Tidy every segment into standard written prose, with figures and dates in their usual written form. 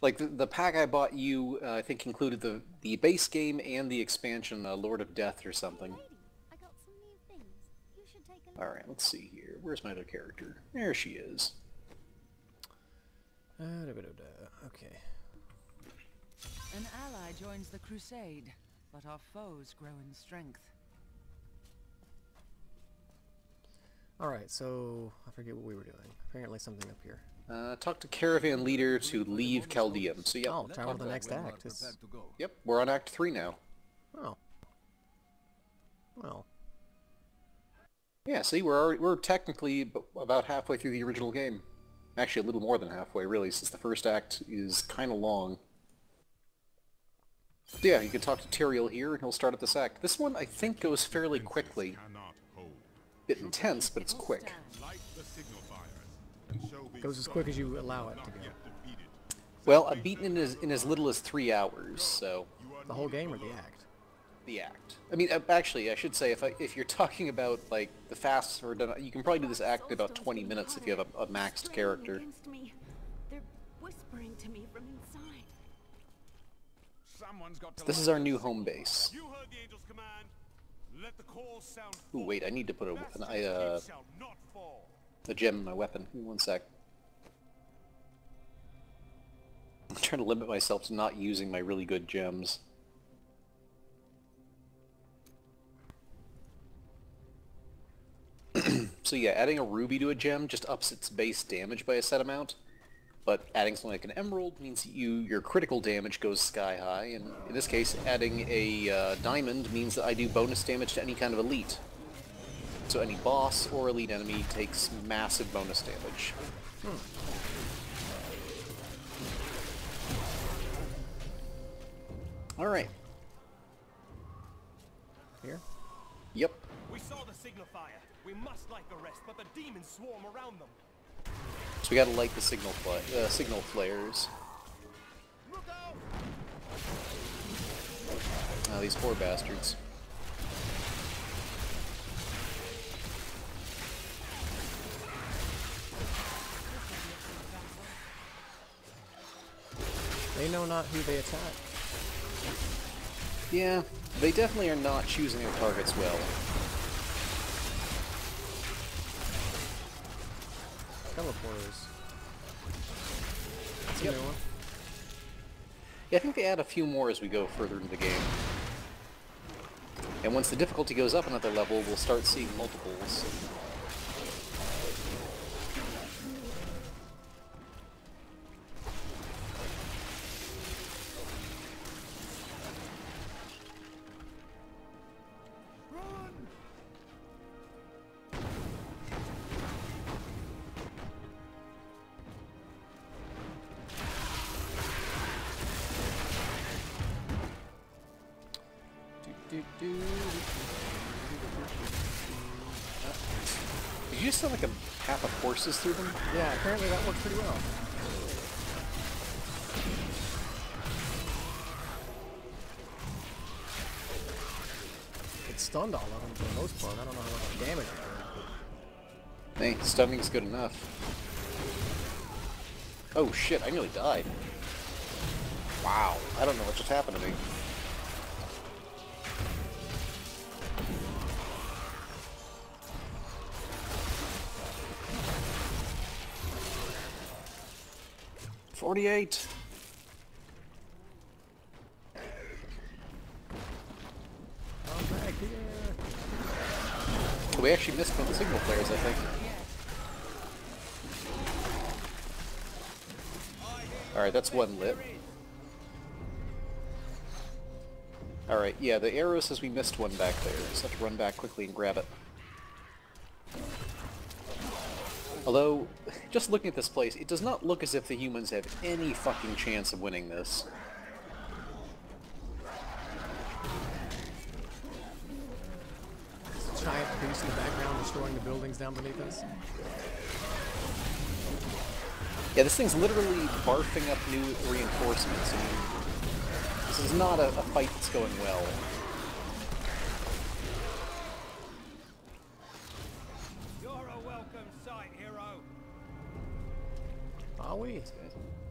Like the pack I bought you, I think included the base game and the expansion, Lord of Death or something. Lady, I got some new things. You should take a All look. right, let's see here. Where's my other character? There she is. Okay. An ally joins the crusade, but our foes grow in strength. Alright, so I forget what we were doing. Apparently something up here. Talk to caravan leader to leave Chaldeum. So yeah. Oh, travel to the next act. Yep, we're on Act 3 now. Oh. Well. Yeah, see, we're technically about halfway through the original game. Actually, a little more than halfway, really, since the first act is kind of long. So yeah, you can talk to Tyrael here, and he'll start at this act. This one, I think, goes fairly quickly. Bit intense, but it's quick. Goes as quick as you allow it to go. Well, I've beaten it in as little as 3 hours, so... The whole game or the act? The act. I mean, actually, I should say, if you're talking about, like, the fast, or you can probably do this act in about 20 minutes if you have a maxed character. Against me. They're whispering to me from inside. This is our new home base. You heard the angel's command. Let the call sound. Ooh, wait, I need to put a Shall not fall. gem in my weapon. Give me 1 sec. I'm trying to limit myself to not using my really good gems. So yeah, adding a ruby to a gem just ups its base damage by a set amount, but adding something like an emerald means your critical damage goes sky high, and in this case, adding a diamond means that I do bonus damage to any kind of elite. So any boss or elite enemy takes massive bonus damage. Alright. Here? Yep. We saw the signal fire. We must light the rest, but the demons swarm around them. So we gotta light the signal flares. Look out! Oh, these poor bastards. They know not who they attack. Yeah, they definitely are not choosing their targets well. Teleporters. That's Yep. a new one. Yeah, I think they add a few more as we go further into the game. And once the difficulty goes up another level, we'll start seeing multiples. Did you just send like a path of horses through them? Yeah, apparently that works pretty well. It stunned all of them for the most part. I don't know how much damage it did. Hey, stunning's good enough. Oh shit, I nearly died. Wow, I don't know what just happened to me. "48." I'm back here. We actually missed one of the signal flares, I think. Alright, that's one lit. Alright, yeah, the arrow says we missed one back there, so I have to run back quickly and grab it. Although, just looking at this place, it does not look as if the humans have any fucking chance of winning this. There's a giant beast in the background destroying the buildings down beneath us. Yeah, this thing's literally barfing up new reinforcements. I mean, this is not a fight that's going well. You're a welcome sight, hero. Are we?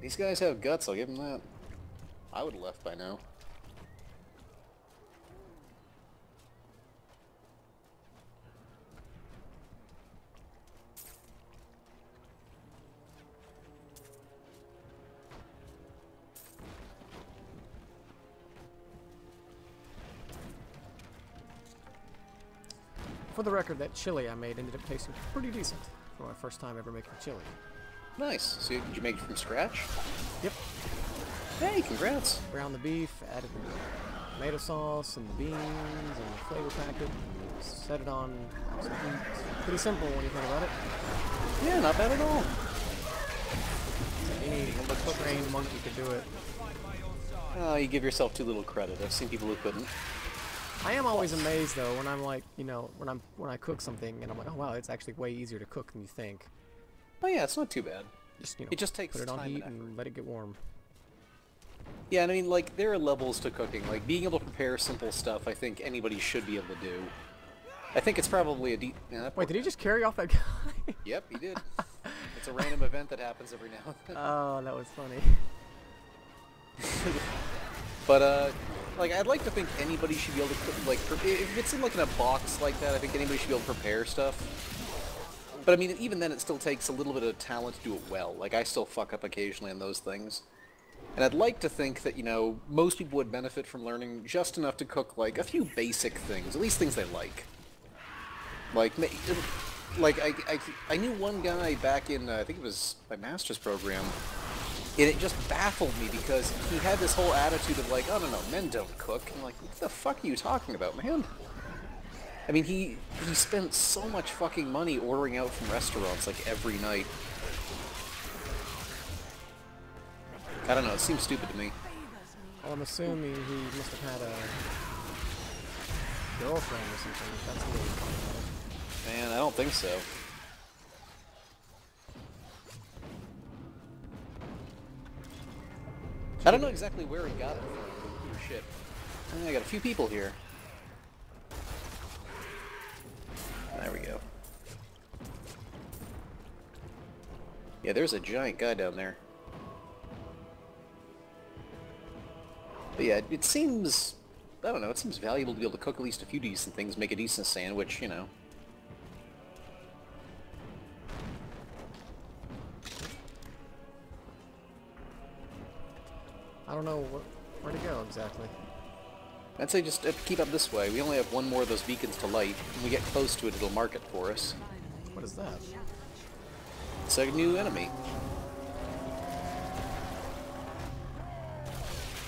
These guys have guts, I'll give them that. I would have left by now. For the record, that chili I made ended up tasting pretty decent for my first time ever making chili. Nice. So did you make it from scratch? Yep. Hey, congrats. Browned the beef, added the tomato sauce and the beans and the flavor packet, and set it on some heat. Pretty simple when you think about it. Yeah, not bad at all. Any trained monkey could do it. Oh, you give yourself too little credit. I've seen people who couldn't. I am always amazed though when I'm like, you know, when I cook something and I'm like, oh wow, it's actually way easier to cook than you think. Oh yeah, it's not too bad. Just, you know, it just takes put it on time heat and and let it get warm. Yeah, and I mean, like, there are levels to cooking. Like, being able to prepare simple stuff, I think anybody should be able to do. I think it's probably a Wait, did he just carry off that guy? Yep, he did. It's a random event that happens every now and then. Oh, that was funny. But, like, I'd like to think anybody should be able to cook, like, if it's in, like, in a box like that, I think anybody should be able to prepare stuff. But, I mean, even then, it still takes a little bit of talent to do it well. Like, I still fuck up occasionally on those things. And I'd like to think that, you know, most people would benefit from learning just enough to cook, like, a few basic things, at least things they like. Like, I knew one guy back in, I think it was my master's program, and it just baffled me because he had this whole attitude of like, oh no, men don't cook. I'm like, what the fuck are you talking about, man? I mean, he spent so much fucking money ordering out from restaurants, like, every night. I don't know, it seems stupid to me. Well, I'm assuming he must have had a girlfriend or something. That's the way he's talking about it. Man, I don't think so. I don't know exactly where he got it from. Oh, shit. I got a few people here. There we go. Yeah, there's a giant guy down there. But yeah, it seems... I don't know, it seems valuable to be able to cook at least a few decent things, make a decent sandwich, you know. I don't know where to go exactly. I'd say just keep up this way. We only have one more of those beacons to light. When we get close to it, it'll mark it for us. What is that? It's a new enemy.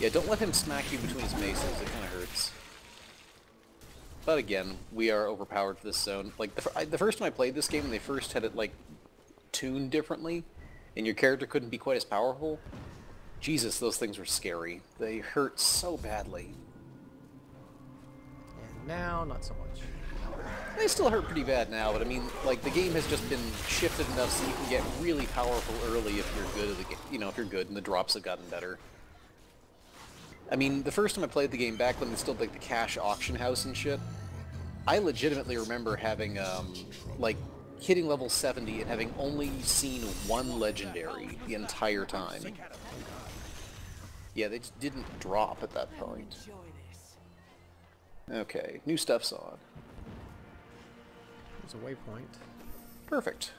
Yeah, don't let him smack you between his maces. It kind of hurts. But again, we are overpowered for this zone. Like, the first time I played this game, when they first had it, like, tuned differently, and your character couldn't be quite as powerful, Jesus, those things were scary. They hurt so badly. And now, not so much. They still hurt pretty bad now, but I mean, like, the game has just been shifted enough so you can get really powerful early if you're good at the game. You know, if you're good, and the drops have gotten better. I mean, the first time I played the game, back when they still had, like, the cash auction house and shit, I legitimately remember having, like, hitting level 70 and having only seen one legendary the entire time. Yeah, they just didn't drop at that point. Okay, new stuff's on. There's a waypoint. Perfect.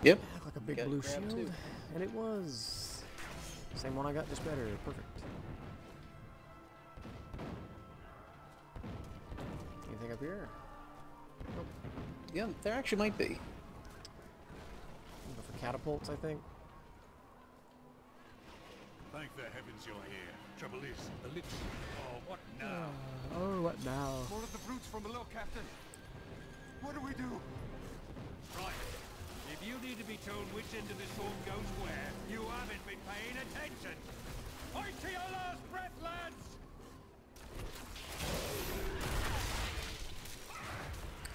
Yep. Like a big blue shield. Too. And it was. Same one I got, just better. Perfect. Anything up here? Nope. Yeah, there actually might be. Go for catapults, I think. Thank the heavens you're here. Trouble is, the Lich... Oh, what now? Oh, what now? More of the brutes from below, Captain. What do we do? need to be told which end of the sword goes where. You haven't been paying attention. Fight to your last breath, lads!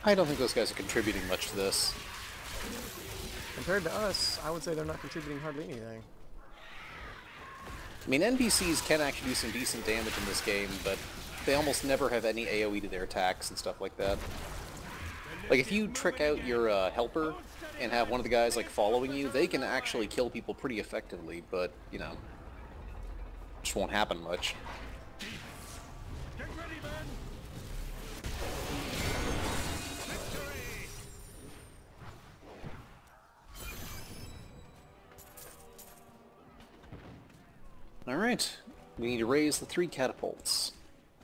I don't think those guys are contributing much to this. Compared to us, I would say they're not contributing hardly anything. I mean, NPCs can actually do some decent damage in this game, but they almost never have any AoE to their attacks and stuff like that. Like, if you trick out your helper and have one of the guys, like, following you, they can actually kill people pretty effectively, but, you know, just won't happen much. Get ready, men! Victory! Alright, we need to raise the 3 catapults.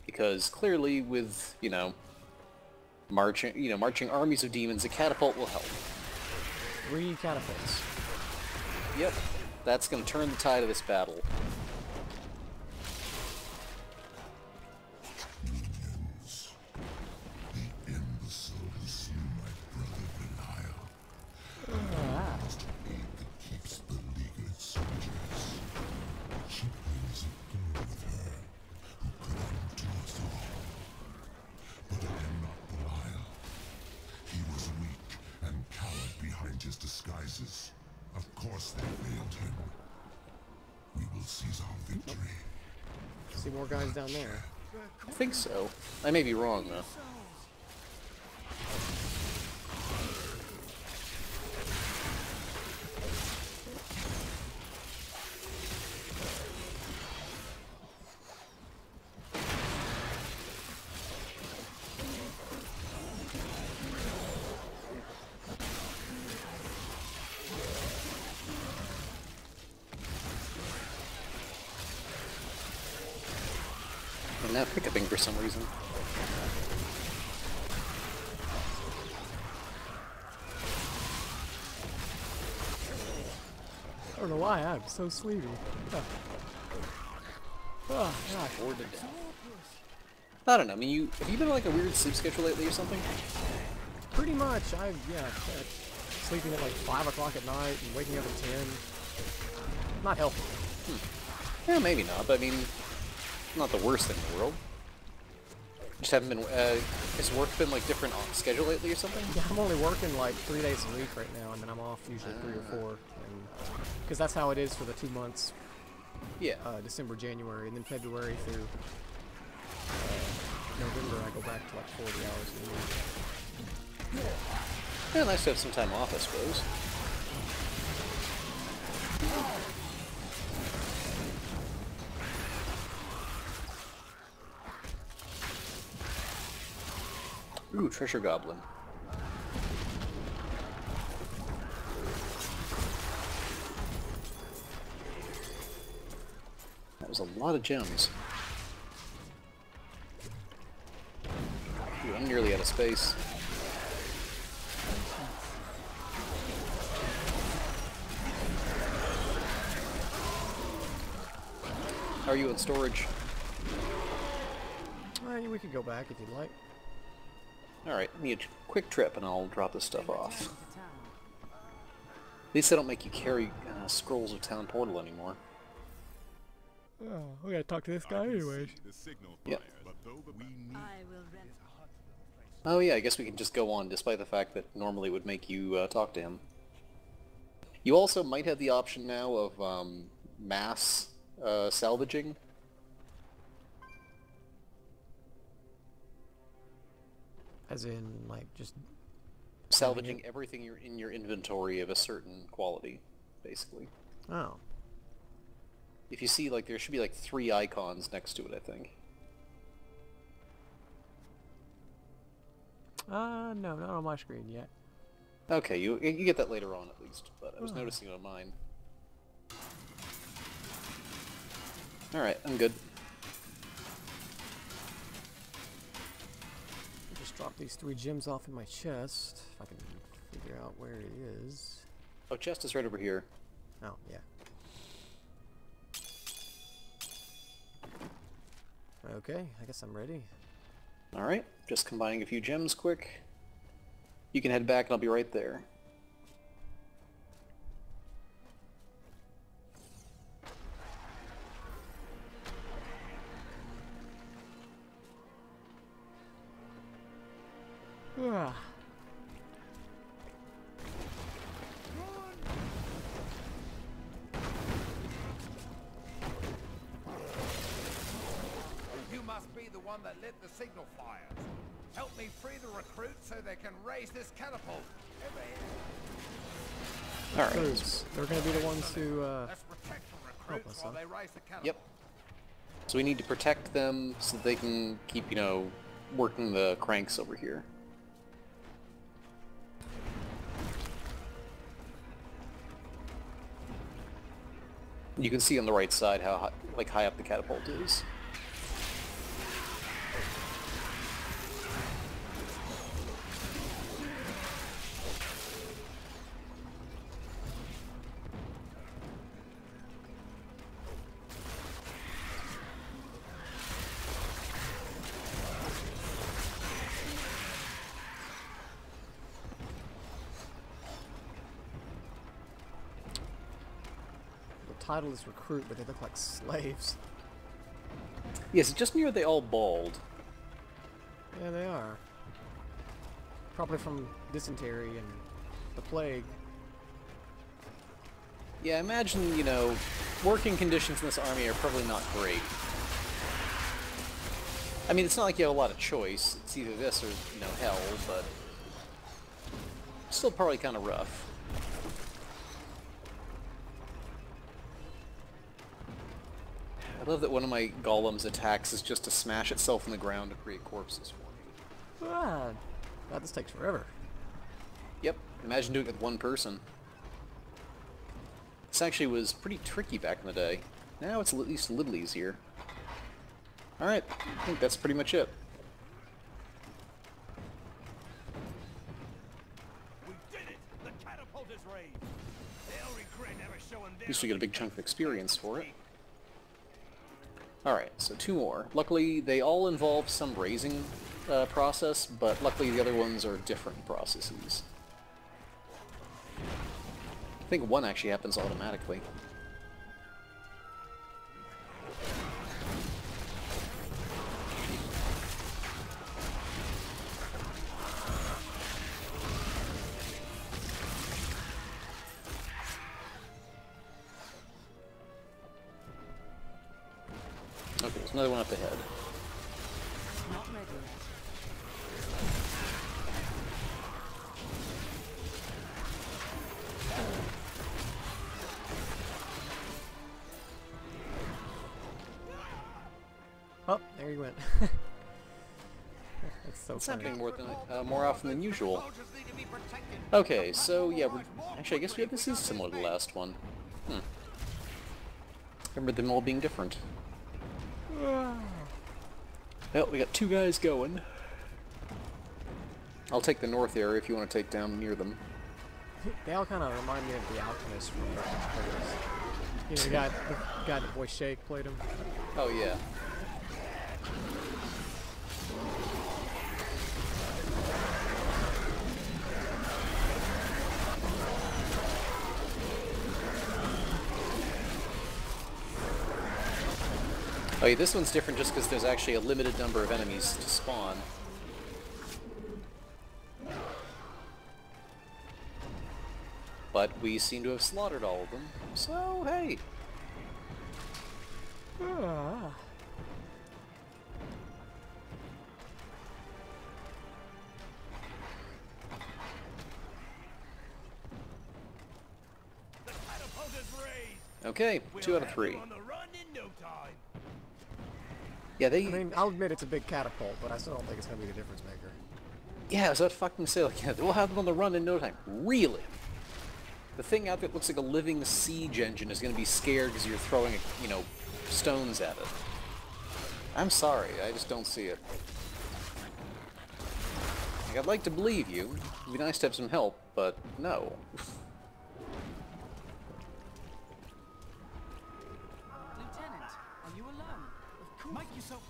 Because clearly with, you know, marching armies of demons, a catapult will help. 3 catapults. Yep, that's going to turn the tide of this battle. The imbecile who slew my brother Belial. Must aid that keeps the leaguered soldiers. She brings a girl with her who could undo us all. But I am not Belial. He was weak and cowered behind his disguises. Of course they failed him. We will seize our victory. See more guys down there. I think so. I may be wrong, though. I'm not pickuping for some reason. I don't know why, I'm so sleepy. Oh, gosh. Bored to death. I don't know, I mean, have you been on like a weird sleep schedule lately or something? Pretty much, sleeping at like 5 o'clock at night and waking up at 10. Not healthy. Yeah, maybe not, but I mean, not the worst thing in the world. Just haven't been, has work been like different on schedule lately or something? Yeah, I'm only working like 3 days a week right now, and then I'm off usually 3 or 4. Because that's how it is for the 2 months. Yeah. December, January, and then February through November I go back to like 40 hours a week. Yeah, nice to have some time off, I suppose. Ooh, treasure goblin. That was a lot of gems. Ooh, I'm nearly out of space. How are you in storage? We could go back if you'd like. Alright, need a quick trip and I'll drop this stuff off. At least they don't make you carry scrolls of town portal anymore. Oh, we gotta talk to this guy anyways. Yep. I will rent. Oh yeah, I guess we can just go on despite the fact that normally it would make you talk to him. You also might have the option now of mass salvaging. As in, like, just... Salvaging everything you're in your inventory of a certain quality, basically. Oh. If you see, like, there should be like 3 icons next to it, I think. No, not on my screen yet. Okay, you get that later on at least, but I was noticing it on mine. Alright, I'm good. Just drop these 3 gems off in my chest, if I can figure out where it is. Oh, chest is right over here. Oh, yeah. Okay, I guess I'm ready. Alright, just combining a few gems quick. You can head back and I'll be right there. Ah. You must be the one that lit the signal fires. Help me free the recruits so they can raise this catapult. Over here. Alright. Recruits. They're gonna be the ones who, Let's protect the help recruits us, while huh? they raise the catapult. Yep. So we need to protect them so they can keep, you know, working the cranks over here. You can see on the right side how high up the catapult is. the title is recruit, but they look like slaves. Yes, just me or are they all bald? Yeah, they are. Probably from dysentery and the plague. Yeah, imagine, you know, working conditions in this army are probably not great. I mean, it's not like you have a lot of choice. It's either this or, you know, hell, but still probably kind of rough. I love that one of my golems' attacks is just to smash itself in the ground to create corpses for me. Ah, God, this takes forever. Yep, imagine doing it with one person. This actually was pretty tricky back in the day. Now it's at least a little easier. Alright, I think that's pretty much it. We did it! The catapult is raised! They'll regret never showing their... At least we get a big chunk of experience for it. Alright, so 2 more. Luckily, they all involve some raising process, but luckily the other ones are different processes. I think one actually happens automatically. Okay, there's another one up ahead. Not ready yet. Oh, there you went. That's so It's funny. happening more often than usual. Okay, so yeah, actually I guess this is similar to the last one. Remember them all being different. Well, we got 2 guys going. I'll take the north area if you want to take down near them. They all kind of remind me of the Alchemist from Darkness Players. You know, the guy that voice Shake played him. Oh yeah. Oh yeah, this one's different just because there's actually a limited number of enemies to spawn. But we seem to have slaughtered all of them, so hey. Ah. The catapult is raised! Okay, 2 out of 3. On the run in no time! Yeah, they... I mean, I'll admit it's a big catapult, but I still don't think it's gonna be the difference maker. Yeah, I was about to fucking say, like, yeah, we'll have them on the run in no time. Really? The thing out that looks like a living siege engine is going to be scared because you're throwing, you know, stones at it. I'm sorry, I just don't see it. Like, I'd like to believe you. It'd be nice to have some help, but no. Lieutenant, are you alone? Of course. Make yourself...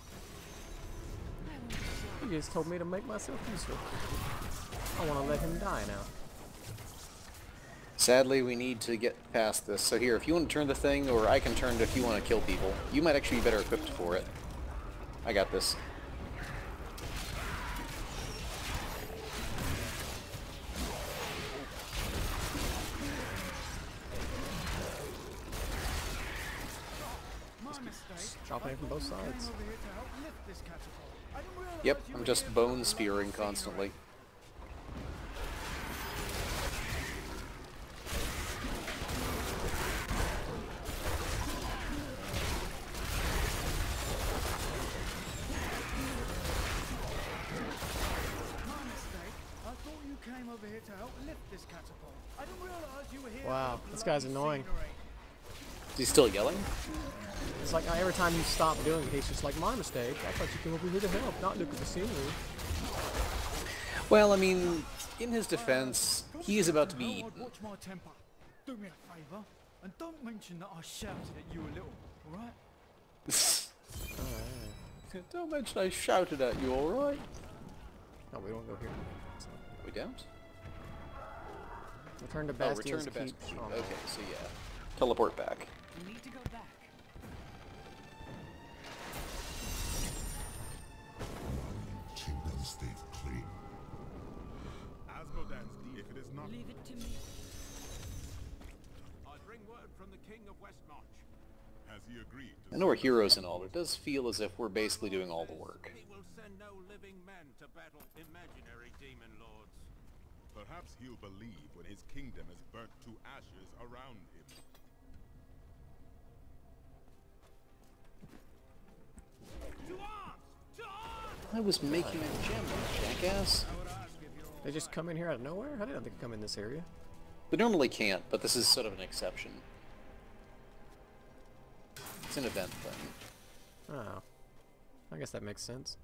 You just told me to make myself useful. I want to let him die now. Sadly, we need to get past this. So here, if you want to turn the thing, or I can turn it if you want to kill people. You might actually be better equipped for it. I got this. Dropping it from both sides. Yep, I'm just bone spearing constantly. Wow, this guy's annoying. Is he still yelling? It's like every time you stop doing it, he's just like, my mistake. I thought you came over here to help, not look at the scenery. Well, I mean, in his defense, he is about to be eaten. Watch my temper. Do me a favour, and don't mention that I shouted at you a little, alright? Don't mention I shouted at you, alright? No, we don't go here. So. We don't? Return to Oh, Bastion's return to Keep. Bastion. Oh. Okay, so yeah. Teleport back. You need to go back. Kingdom stay clean. If it is not, Leave it to me. I bring word from the King of Westmarch. Has he agreed to I know we're heroes and all, but it does feel as if we're basically doing all the work. He will send no living men to battle imaginary demon lords. Perhaps he'll believe when his kingdom is burnt to ashes around him. To arms! To arms! I was making a gem, jackass. They just come in here out of nowhere? I didn't think they come in this area. They normally can't, but this is sort of an exception. It's an event thing. Oh. I guess that makes sense.